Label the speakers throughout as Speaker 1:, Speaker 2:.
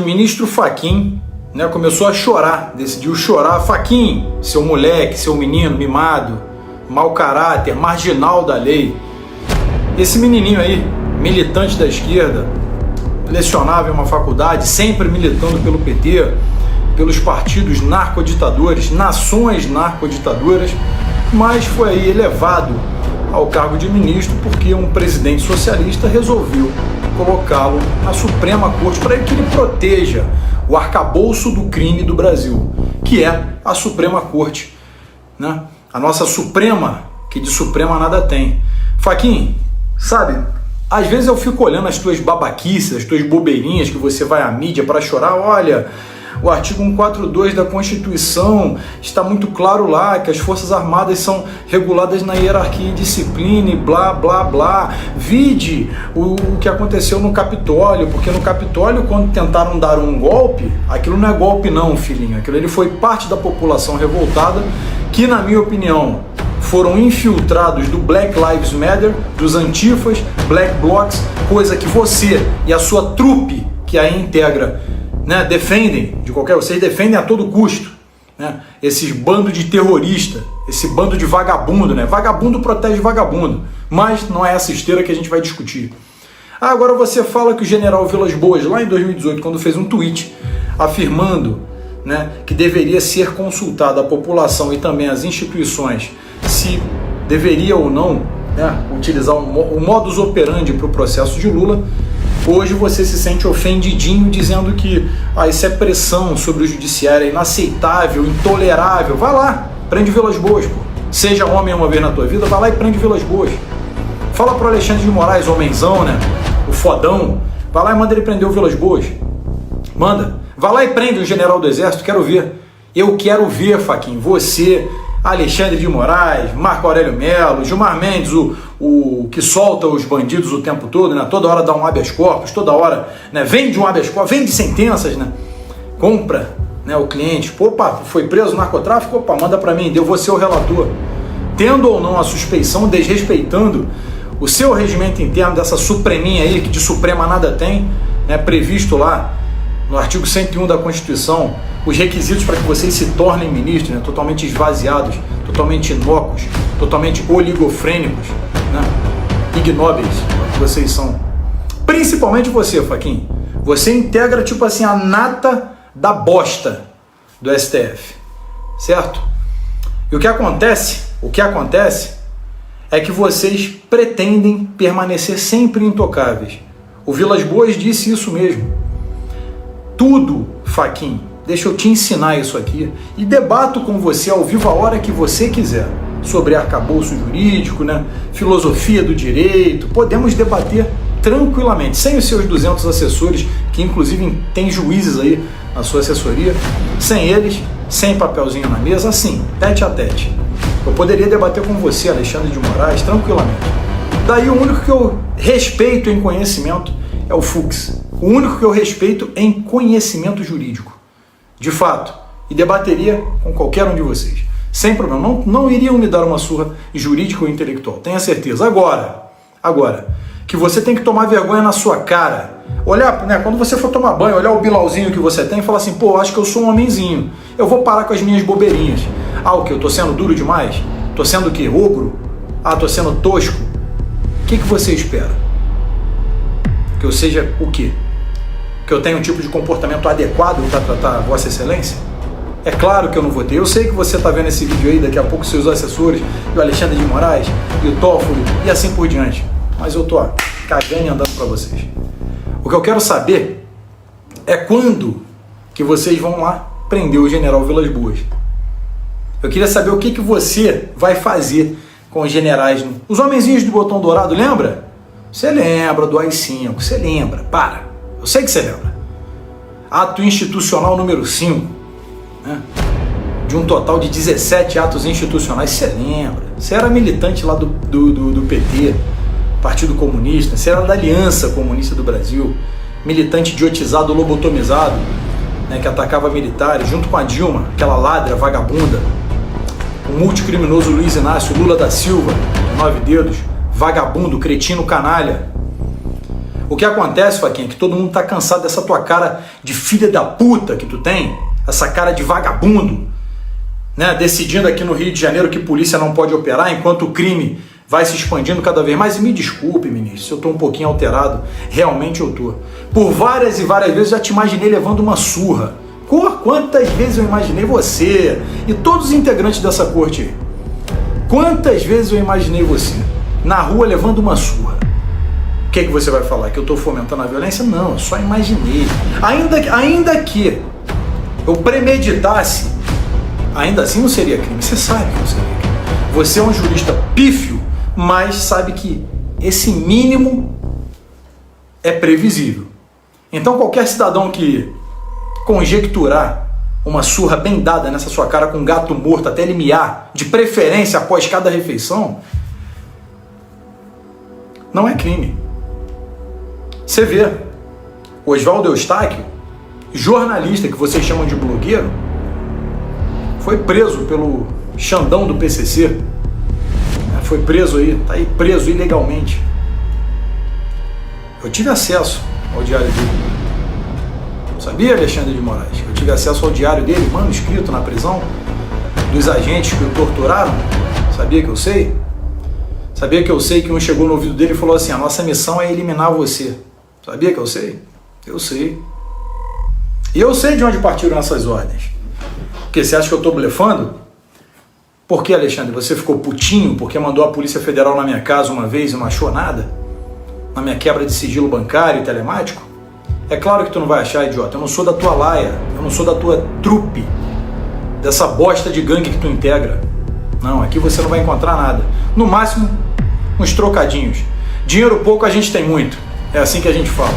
Speaker 1: O ministro Fachin, né, começou a chorar, decidiu chorar. Fachin, seu moleque, seu menino mimado, mau caráter, marginal da lei. Esse menininho aí, militante da esquerda, lecionava em uma faculdade, sempre militando pelo PT, pelos partidos narcoditadores, nações narcoditadoras, mas foi aí elevado ao cargo de ministro porque um presidente socialista resolveu colocá-lo na Suprema Corte para que ele proteja o arcabouço do crime do Brasil, que é a Suprema Corte, né? A nossa Suprema, que de Suprema nada tem. Fachin, sabe, às vezes eu fico olhando as tuas babaquices, as tuas bobeirinhas que você vai à mídia para chorar. Olha, o artigo 142 da Constituição está muito claro lá que as Forças Armadas são reguladas na hierarquia e disciplina e blá, blá, blá. Vide o que aconteceu no Capitólio, porque no Capitólio, quando tentaram dar um golpe, aquilo não é golpe não, filhinho. Aquilo ele foi parte da população revoltada que, na minha opinião, foram infiltrados do Black Lives Matter, dos antifas, Black Blocs, coisa que você e a sua trupe que aí integra, né, defendem, vocês defendem a todo custo, né, esses bandos de terrorista, esse bando de vagabundo, né, vagabundo protege vagabundo, mas não é essa esteira que a gente vai discutir. Agora você fala que o general Vilas Boas, lá em 2018, quando fez um tweet afirmando, né, que deveria ser consultada a população e também as instituições se deveria ou não, né, utilizar o modus operandi para o processo de Lula. Hoje você se sente ofendidinho dizendo que isso é pressão sobre o judiciário, é inaceitável, intolerável. Vai lá, prende Vilas Boas, pô. Seja homem uma vez na tua vida, vai lá e prende Vilas Boas. Fala pro Alexandre de Moraes, homenzão, né? O fodão. Vai lá e manda ele prender o Vilas Boas. Manda. Vai lá e prende o general do Exército, quero ver. Eu quero ver, Fachin, você, Alexandre de Moraes, Marco Aurélio Mello, Gilmar Mendes, o que solta os bandidos o tempo todo, né? Toda hora dá um habeas corpus, toda hora, né? Vende um habeas corpus, vende sentenças, né? Compra, né, o cliente. Opa, foi preso narcotráfico? Opa, manda para mim, eu vou ser o relator. Tendo ou não a suspeição, desrespeitando o seu regimento interno dessa supreminha aí, que de suprema nada tem, né? Previsto lá no artigo 101 da Constituição, os requisitos para que vocês se tornem ministros, né, totalmente esvaziados, totalmente inócuos, totalmente oligofrênicos, né, ignóbeis que vocês são. Principalmente você, Fachin. Você integra, tipo assim, a nata da bosta do STF, certo? E o que acontece é que vocês pretendem permanecer sempre intocáveis. O Vilas Boas disse isso mesmo. Tudo, Fachin, deixa eu te ensinar isso aqui e debato com você ao vivo a hora que você quiser sobre arcabouço jurídico, né, filosofia do direito. Podemos debater tranquilamente, sem os seus 200 assessores, que inclusive tem juízes aí na sua assessoria, sem eles, sem papelzinho na mesa, assim, tete a tete. Eu poderia debater com você, Alexandre de Moraes, tranquilamente. Daí o único que eu respeito em conhecimento é o Fux. O único que eu respeito em conhecimento jurídico, de fato, e debateria com qualquer um de vocês, sem problema. Não iriam me dar uma surra jurídica ou intelectual, tenha certeza. Agora, que você tem que tomar vergonha na sua cara, olhar, né, quando você for tomar banho, olhar o bilauzinho que você tem e falar assim, pô, acho que eu sou um homenzinho, eu vou parar com as minhas bobeirinhas. O que? Eu tô sendo duro demais? Tô sendo o quê? Ogro? Tô sendo tosco? O que você espera? Que eu seja o quê? Que eu tenha um tipo de comportamento adequado para tratar a Vossa Excelência? É claro que eu não vou ter. Eu sei que você está vendo esse vídeo aí, daqui a pouco seus assessores, e o Alexandre de Moraes, e o Toffoli, e assim por diante. Mas eu tô cagando e andando para vocês. O que eu quero saber é quando que vocês vão lá prender o general Vilas Boas. Eu queria saber o que você vai fazer com os generais, os homenzinhos do botão dourado, lembra? Você lembra do AI-5, você lembra, eu sei que você lembra. Ato institucional número 5, né? De um total de 17 atos institucionais, você lembra. Você era militante lá do PT, Partido Comunista, você era da Aliança Comunista do Brasil, militante idiotizado, lobotomizado, né, que atacava militares, junto com a Dilma, aquela ladra vagabunda, o multicriminoso Luiz Inácio Lula da Silva, de 9 dedos, vagabundo, cretino, canalha. O que acontece, Faquinha, é que todo mundo tá cansado dessa tua cara de filha da puta que tu tem, essa cara de vagabundo, né? Decidindo aqui no Rio de Janeiro que polícia não pode operar enquanto o crime vai se expandindo cada vez mais. E me desculpe, ministro, se eu tô um pouquinho alterado, realmente eu tô. Por várias e várias vezes já te imaginei levando uma surra. Quantas vezes eu imaginei você e todos os integrantes dessa corte aí? Quantas vezes eu imaginei você na rua levando uma surra? O que você vai falar? Que eu estou fomentando a violência? Não, eu só imaginei. Ainda que eu premeditasse, ainda assim não seria crime. Você sabe que não seria crime. Você é um jurista pífio, mas sabe que esse mínimo é previsível. Então qualquer cidadão que conjecturar uma surra bem dada nessa sua cara com um gato morto até ele miar, de preferência após cada refeição, não é crime. Você vê, o Oswaldo Eustáquio, jornalista que vocês chamam de blogueiro, foi preso pelo Xandão do PCC, foi preso aí, tá aí preso ilegalmente. Eu tive acesso ao diário dele. Sabia, Alexandre de Moraes? Eu tive acesso ao diário dele, manuscrito na prisão, dos agentes que o torturaram. Sabia que eu sei? Sabia que eu sei que um chegou no ouvido dele e falou assim: a nossa missão é eliminar você. Sabia que eu sei? Eu sei. E eu sei de onde partiram essas ordens. Porque você acha que eu estou blefando? Por que, Alexandre? Você ficou putinho porque mandou a Polícia Federal na minha casa uma vez e não achou nada? Na minha quebra de sigilo bancário e telemático? É claro que tu não vai achar, idiota. Eu não sou da tua laia, eu não sou da tua trupe, dessa bosta de gangue que tu integra. Não, aqui você não vai encontrar nada. No máximo, uns trocadinhos. Dinheiro pouco a gente tem muito. É assim que a gente fala.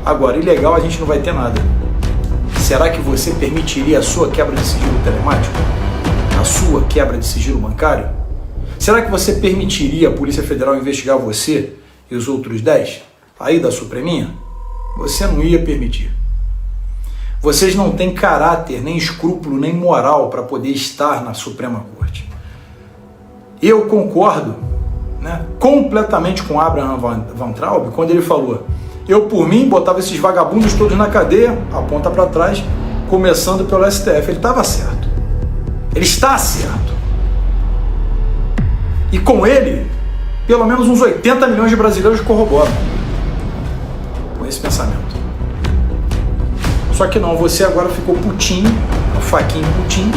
Speaker 1: Agora, ilegal a gente não vai ter nada. Será que você permitiria a sua quebra de sigilo telemático? A sua quebra de sigilo bancário? Será que você permitiria a Polícia Federal investigar você e os outros 10 aí da Supreminha? Você não ia permitir. Vocês não têm caráter, nem escrúpulo, nem moral para poder estar na Suprema Corte. Eu concordo, né, completamente com Abraham Van Traub quando ele falou: eu por mim botava esses vagabundos todos na cadeia, aponta para trás, começando pelo STF. Ele estava certo. Ele está certo. E com ele, pelo menos uns 80 milhões de brasileiros corroboram com esse pensamento. Só que não, você agora ficou putinho, o Faquinha putinho,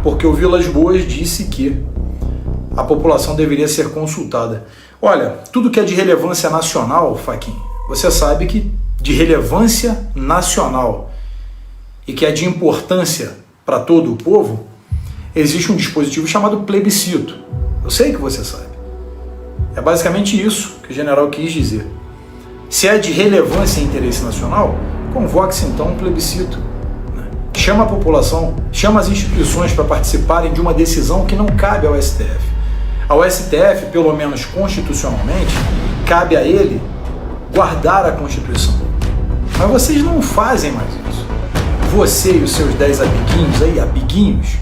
Speaker 1: porque o Vilas Boas disse que a população deveria ser consultada. Olha, tudo que é de relevância nacional, Faquinha, você sabe que de relevância nacional e que é de importância para todo o povo, existe um dispositivo chamado plebiscito. Eu sei que você sabe. É basicamente isso que o general quis dizer. Se é de relevância e interesse nacional, convoque-se então um plebiscito. Chama a população, chama as instituições para participarem de uma decisão que não cabe ao STF. Ao STF, pelo menos constitucionalmente, cabe a ele guardar a Constituição. Mas vocês não fazem mais isso. Você e os seus 10 amiguinhos,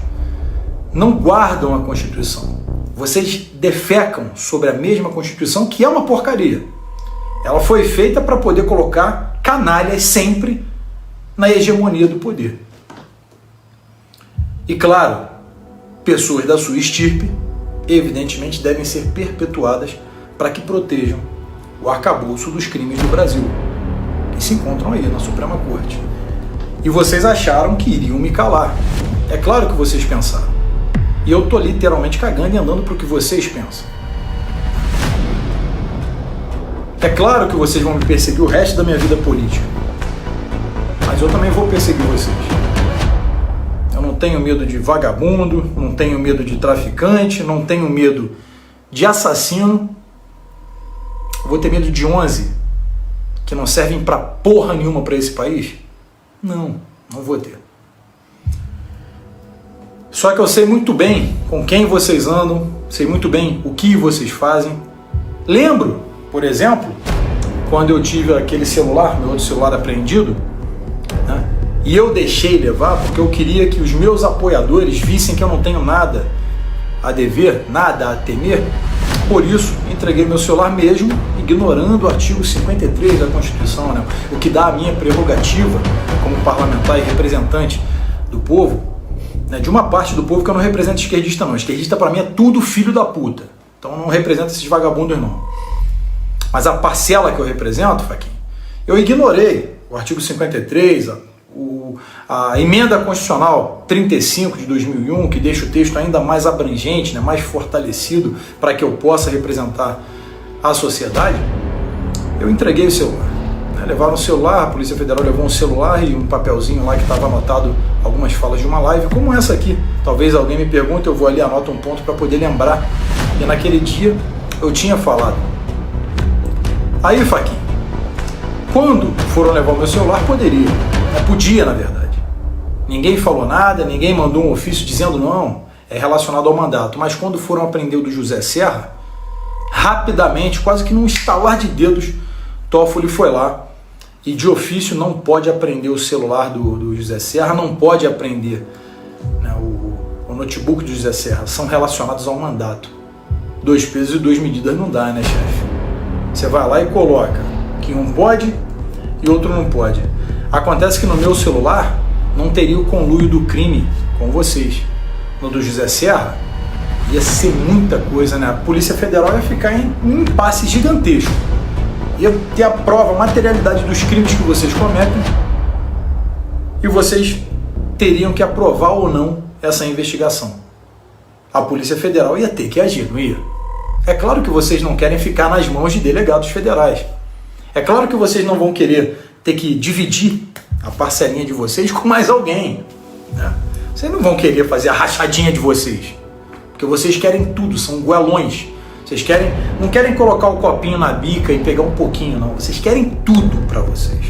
Speaker 1: não guardam a Constituição. Vocês defecam sobre a mesma Constituição, que é uma porcaria. Ela foi feita para poder colocar canalhas sempre na hegemonia do poder. E claro, pessoas da sua estirpe, evidentemente, devem ser perpetuadas para que protejam o arcabouço dos crimes do Brasil, que se encontram aí na Suprema Corte. E vocês acharam que iriam me calar. É claro que vocês pensaram. E eu tô literalmente cagando e andando pro que vocês pensam. É claro que vocês vão me perseguir o resto da minha vida política. Mas eu também vou perseguir vocês. Eu não tenho medo de vagabundo, não tenho medo de traficante, não tenho medo de assassino. Vou ter medo de 11 que não servem pra porra nenhuma pra esse país? Não vou ter. Só que eu sei muito bem com quem vocês andam, sei muito bem o que vocês fazem. Lembro, por exemplo, quando eu tive aquele celular, meu outro celular apreendido, né, e eu deixei levar porque eu queria que os meus apoiadores vissem que eu não tenho nada a dever, nada a temer. Por isso, entreguei meu celular mesmo ignorando o artigo 53 da Constituição, né? O que dá a minha prerrogativa como parlamentar e representante do povo, né? De uma parte do povo que eu não represento esquerdista não. Esquerdista para mim é tudo filho da puta. Então eu não represento esses vagabundos não. Mas a parcela que eu represento, Faquinha, eu ignorei o artigo 53, a emenda constitucional 35 de 2001, que deixa o texto ainda mais abrangente, né, mais fortalecido para que eu possa representar a sociedade. Eu entreguei o celular. Né, levaram o celular, a Polícia Federal levou um celular e um papelzinho lá que estava anotado algumas falas de uma live, como essa aqui. Talvez alguém me pergunte, eu vou ali, anoto um ponto para poder lembrar. E naquele dia eu tinha falado. Aí, Faquinha, quando foram levar o meu celular, podia, na verdade. Ninguém falou nada, ninguém mandou um ofício dizendo não, é relacionado ao mandato. Mas quando foram apreender o do José Serra, rapidamente, quase que num estalar de dedos, Toffoli foi lá e de ofício não pode apreender o celular do José Serra, não pode apreender, né, o notebook do José Serra, são relacionados ao mandato. 2 pesos e 2 medidas não dá, né, chefe? Você vai lá e coloca que um pode e outro não pode. Acontece que no meu celular não teria o conluio do crime com vocês. No do José Serra ia ser muita coisa, né? A Polícia Federal ia ficar em um impasse gigantesco. Ia ter a prova, a materialidade dos crimes que vocês cometem e vocês teriam que aprovar ou não essa investigação. A Polícia Federal ia ter que agir, não ia? É claro que vocês não querem ficar nas mãos de delegados federais. É claro que vocês não vão querer ter que dividir a parcelinha de vocês com mais alguém, né? Vocês não vão querer fazer a rachadinha de vocês, porque vocês querem tudo, são goelões. Vocês não querem colocar o copinho na bica e pegar um pouquinho, não. Vocês querem tudo para vocês.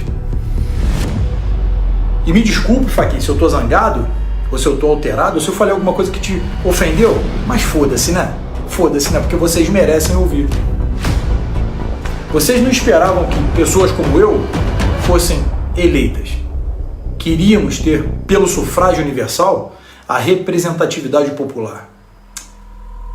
Speaker 1: E me desculpe, Faquinha, se eu tô zangado, ou se eu tô alterado, ou se eu falei alguma coisa que te ofendeu, mas foda-se, né? Foda-se, né? Porque vocês merecem ouvir. Vocês não esperavam que pessoas como eu fossem eleitas. Queríamos ter, pelo sufrágio universal, a representatividade popular.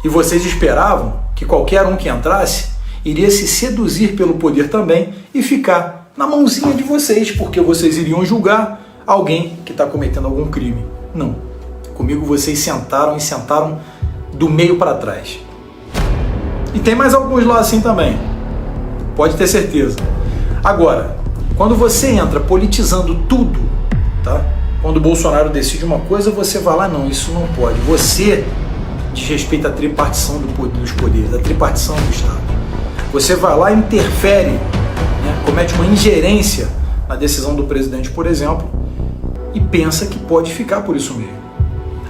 Speaker 1: E vocês esperavam que qualquer um que entrasse iria se seduzir pelo poder também e ficar na mãozinha de vocês, porque vocês iriam julgar alguém que está cometendo algum crime. Não. Comigo vocês sentaram do meio para trás. E tem mais alguns lá assim também. Pode ter certeza. Agora, quando você entra politizando tudo, tá? Quando o Bolsonaro decide uma coisa, você vai lá, não, isso não pode. Você desrespeita a tripartição dos poderes, a tripartição do Estado. Você vai lá e interfere, né? Comete uma ingerência na decisão do presidente, por exemplo, e pensa que pode ficar por isso mesmo.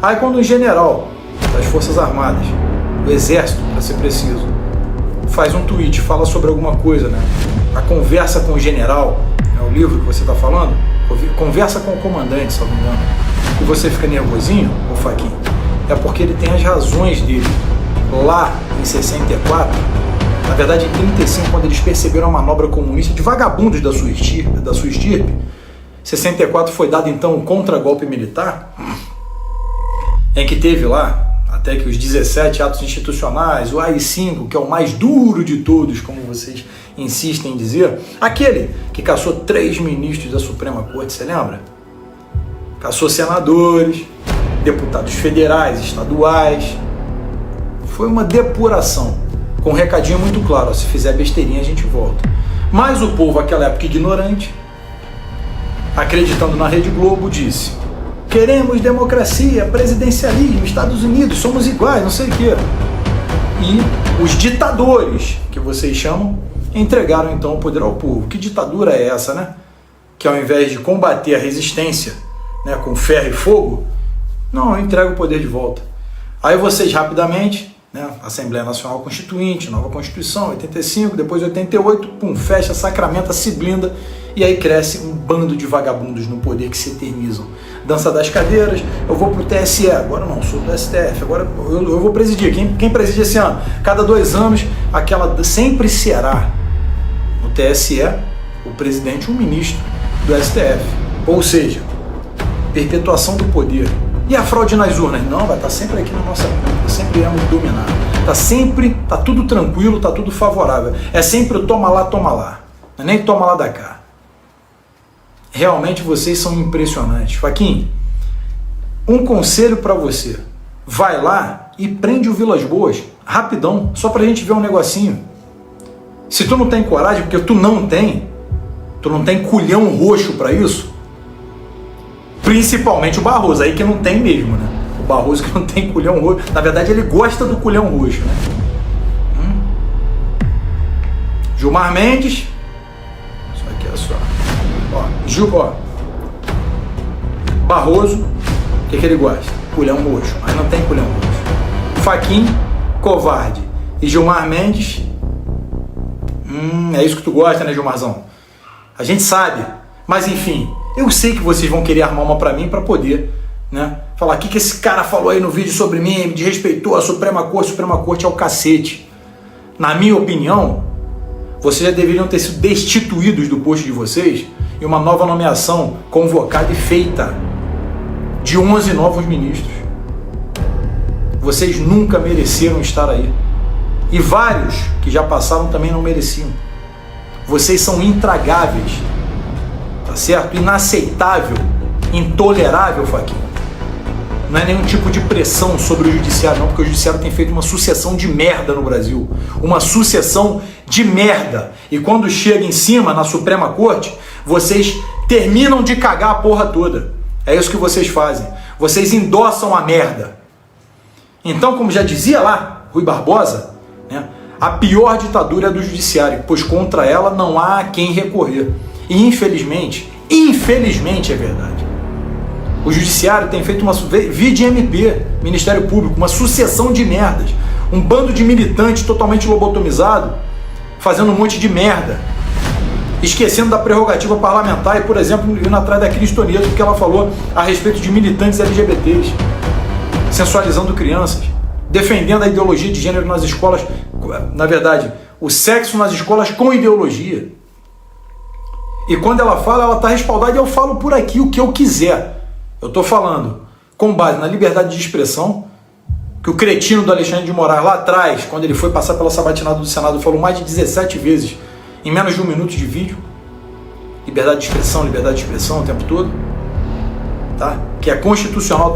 Speaker 1: Aí quando um general das Forças Armadas, do Exército, para ser preciso, faz um tweet, fala sobre alguma coisa, né? A conversa com o general, é o livro que você está falando, conversa com o comandante, se não me engano, e você fica nervosinho, ô Faquinha, é porque ele tem as razões dele. Lá em 64, na verdade em 35, quando eles perceberam a manobra comunista de vagabundos da sua estirpe, 64 foi dado então um contragolpe militar, em que teve lá até que os 17 atos institucionais, o AI-5, que é o mais duro de todos, como vocês insistem em dizer, aquele que caçou 3 ministros da Suprema Corte, você lembra? Caçou senadores, deputados federais, estaduais. Foi uma depuração, com um recadinho muito claro, ó, se fizer besteirinha a gente volta. Mas o povo, naquela época ignorante, acreditando na Rede Globo, disse: queremos democracia, presidencialismo, Estados Unidos, somos iguais, não sei o quê. E os ditadores, que vocês chamam, entregaram então o poder ao povo. Que ditadura é essa, né? Que ao invés de combater a resistência, né, com ferro e fogo, não, entrega o poder de volta. Aí vocês rapidamente, né, Assembleia Nacional Constituinte, nova Constituição, 85, depois 88, pum, fecha, sacramenta, se blinda, e aí cresce um bando de vagabundos no poder que se eternizam. Dança das cadeiras, eu vou pro TSE, agora não, sou do STF, agora eu vou presidir. Quem preside esse ano? Cada 2 anos, aquela sempre será no TSE o presidente, um ministro do STF. Ou seja, perpetuação do poder. E a fraude nas urnas? Não, vai estar sempre aqui na nossa conta, sempre vamos dominar. Tá tudo tranquilo, tá tudo favorável. É sempre o toma lá, não é nem toma lá da cá. Realmente vocês são impressionantes. Faquinha, um conselho para você. Vai lá e prende o Vilas Boas, rapidão, só pra gente ver um negocinho. Se tu não tem coragem, porque tu não tem culhão roxo para isso, principalmente o Barroso, aí que não tem mesmo, né? O Barroso que não tem culhão roxo, na verdade ele gosta do culhão roxo, né? Gilmar Mendes, isso aqui é só, ó, Barroso, o que ele gosta? Culhão roxo, mas não tem culhão roxo. Faquinha, covarde, e Gilmar Mendes, é isso que tu gosta, né, Gilmarzão? A gente sabe, mas enfim, eu sei que vocês vão querer armar uma pra mim pra poder, né, falar o que esse cara falou aí no vídeo sobre mim, me desrespeitou a Suprema Corte é o cacete. Na minha opinião, vocês já deveriam ter sido destituídos do posto de vocês e uma nova nomeação convocada e feita de 11 novos ministros. Vocês nunca mereceram estar aí. E vários que já passaram também não mereciam. Vocês são intragáveis, tá certo? Inaceitável, intolerável, Faquinha. Não é nenhum tipo de pressão sobre o judiciário, não, porque o judiciário tem feito uma sucessão de merda no Brasil. Uma sucessão de merda. E quando chega em cima, na Suprema Corte, vocês terminam de cagar a porra toda. É isso que vocês fazem. Vocês endossam a merda. Então, como já dizia lá Rui Barbosa, né, a pior ditadura é do judiciário, pois contra ela não há a quem recorrer. E infelizmente é verdade. O judiciário tem feito uma VDMP, Ministério Público, uma sucessão de merdas. Um bando de militantes totalmente lobotomizado, fazendo um monte de merda. Esquecendo da prerrogativa parlamentar e, por exemplo, indo atrás da Cristoneto, que ela falou a respeito de militantes LGBTs, sensualizando crianças, defendendo a ideologia de gênero nas escolas, na verdade, o sexo nas escolas com ideologia. E quando ela fala, ela está respaldada e eu falo por aqui o que eu quiser. Eu estou falando com base na liberdade de expressão, que o cretino do Alexandre de Moraes lá atrás, quando ele foi passar pela sabatinada do Senado, falou mais de 17 vezes em menos de 1 minuto de vídeo. Liberdade de expressão o tempo todo. Tá? Que é constitucional,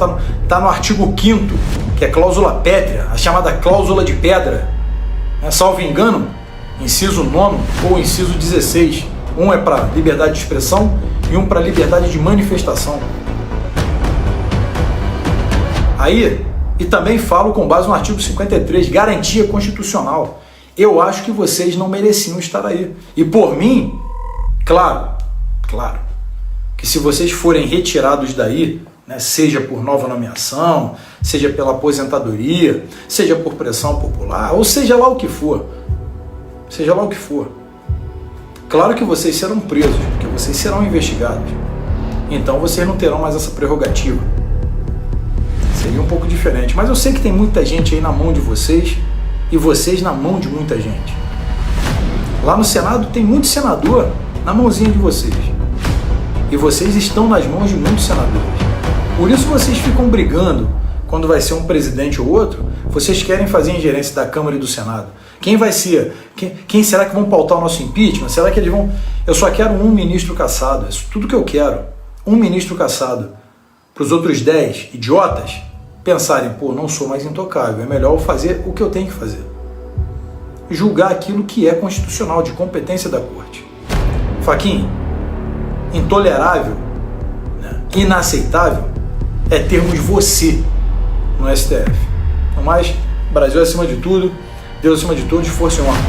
Speaker 1: tá no artigo 5º, que é cláusula pétrea, a chamada cláusula de pedra. Salvo engano, inciso 9º ou inciso 16. Um é para liberdade de expressão e um para liberdade de manifestação. Aí, e também falo com base no artigo 53, garantia constitucional. Eu acho que vocês não mereciam estar aí. E por mim, claro, que se vocês forem retirados daí, né, seja por nova nomeação, seja pela aposentadoria, seja por pressão popular, ou seja lá o que for, claro que vocês serão presos, porque vocês serão investigados. Então vocês não terão mais essa prerrogativa. Seria um pouco diferente, mas eu sei que tem muita gente aí na mão de vocês e vocês na mão de muita gente. Lá no Senado tem muito senador na mãozinha de vocês. E vocês estão nas mãos de muitos senadores. Por isso vocês ficam brigando quando vai ser um presidente ou outro. Vocês querem fazer ingerência da Câmara e do Senado. Quem vai ser? Quem será que vão pautar o nosso impeachment? Será que eles vão... Eu só quero um ministro cassado. É tudo que eu quero. Um ministro cassado. Para os outros 10 idiotas pensarem, pô, não sou mais intocável. É melhor eu fazer o que eu tenho que fazer. Julgar aquilo que é constitucional, de competência da Corte. Faquinha, intolerável, né, inaceitável é termos você no STF. Então, mais, Brasil acima de tudo, Deus acima de todos, força e honra.